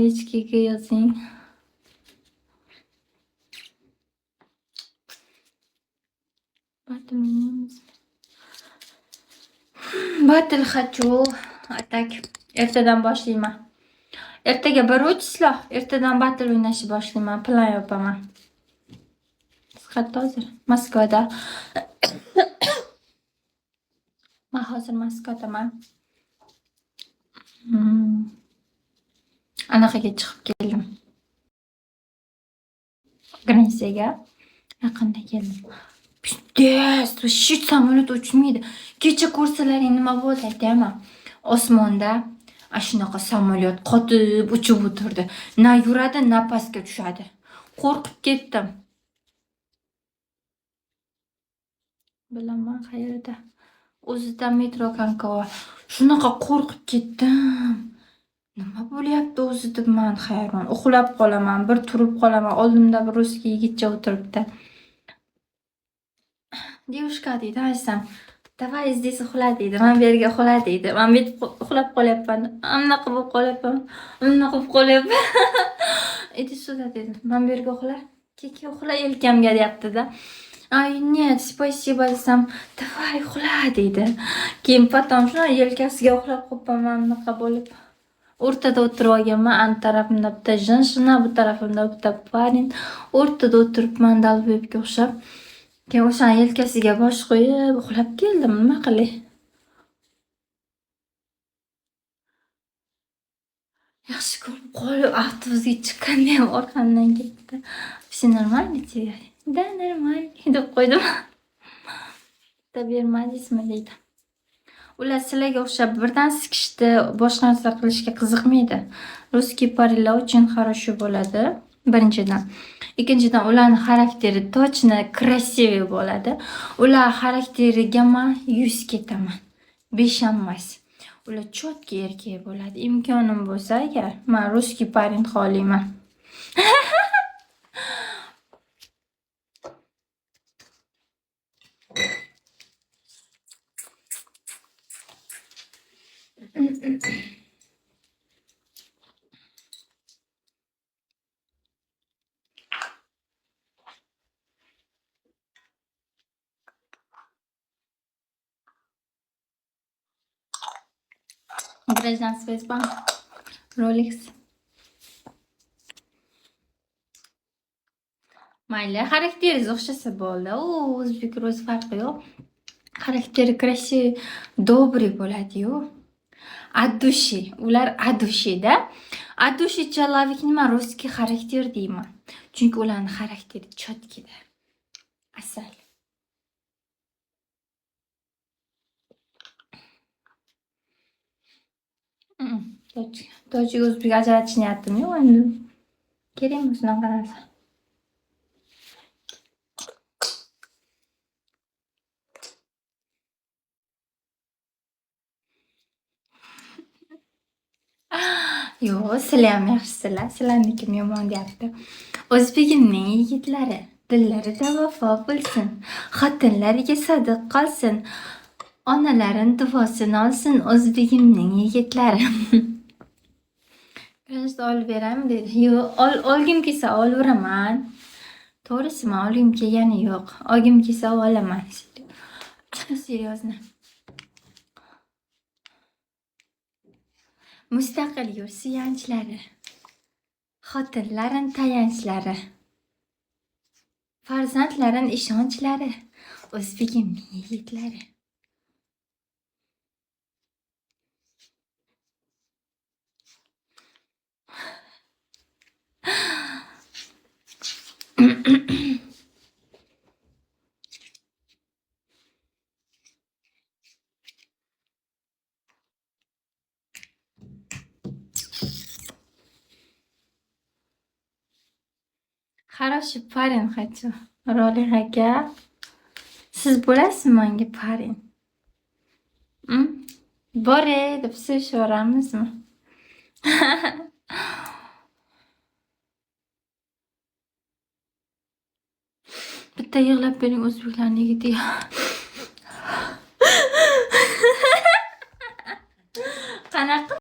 Lichkaga yozing. Battle хочу. Atak. Ertadan boshlayman. Ertaga birinchi ertadan battle o'ynashni boshlayman. Plan yopaman. Hatto hozir Moskvada. Men hozir Moskvadaman. Anaqaga chiqib keldim. Gransiyaga yaqinda keldim. Pis, shit samolyot uchmaydi. Kecha ko'rsalaring nima bo'ldi aytaman. Osmonda shunaqa samolyot qotib uchib o'tirdi. Na yuradi, na pastga tushadi. Qo'rqib ketdim. Bilaman qayerda. O'zida metro Kankova. Shunaqa qo'rqib ketdim. Nima bo'lyapti o'zi debman hayron. Uxlab qolaman, bir turib qolaman. Oldimda bir russki yigitcha o'tiribdi. Девушка deydi, aytsam, "Давай здесь uxla" deydi. Men bu yerga uxla deydi. Men bu yerga uxlab qolyapman. Anaqa bo'lib qolyapman. Anaqa bo'lib qolyapman. Иди сюда dedi. Men bu yerga uxla. Keke uxla yelkamga deyapti-da. Ay, нет, спасибо desam, "Давай uxla" deydi. Keyin potom shuna yelkasiga uxlab qolibman, bunaqa bo'lib. O'rtada o'tirib olganman, an tarafimda bitta jinshina, bu tarafimda bitta parin. O'rtada o'tiribman dalbebga o'xshab. Keyin o'shani yelkasiga bosh qo'yib uxlab keldim, nima qilay? Yaxshi ko'rib qolib avtobusga chiqqanda ham orqamdan ketdi. Все нормально тебе? Да, нормально deb qo'ydim. Bermadingizmi deydi. Ular sizlarga o'xshab birdan sikishdi, boshqa narsa qilishga qiziqmaydi. Русский паренlar uchun хорошо bo'ladi. Birinchidan. Ikkinchidan ularning xarakteri точно красивый bo'ladi. Ular xarakteriga men 100 ketaman. 5 ham emas. Ular cho'tki erkak bo'ladi. Imkonim bo'lsa agar men русский parent xohlayman. Birazdan Swissbank, Rolex. Mayli, xarakteringiz o'xshasa bo'ldi. O'zbek ro'z farqi yo'q. Xarakteri красивый, добрый bo'ladi-yu. Adushi, ular adushida. Adushi человек nima русский xarakter deyman. Chunki ularning xarakteri chotkida. Asal. Tojik o'zbek ajratishyaptimi yo'q endi. Kerakmi shunaqa narsa? Yo'q, sizlar ham yaxshisizlar. Sizlarni kim yomon deyapti. O'zbegimning yigitlari, dillarida vafo bo'lsin. Xotinlariga sodiq qolsin. Onalarin duosini olsin o'zbegimning yigitlari. Birinchi olib beraymi dedi. Yo'q, olgim kelsa olveraman. To'g'risi men olgim kelgani yo'q. Olgim kelsa olaman. Серьезно. Mustaqil yurt suyanchlari, xotinlarin tayanchlari, farzandlarin ishonchlari, o'zbegimning yigitlari. Хороший парень хочу. Rolik aka. Siz bo'lasizmi menga parень? Bore deb sevishvoramizmi? Bitta yig'lab bering o'zbeklarning yigitiga. Qanaqa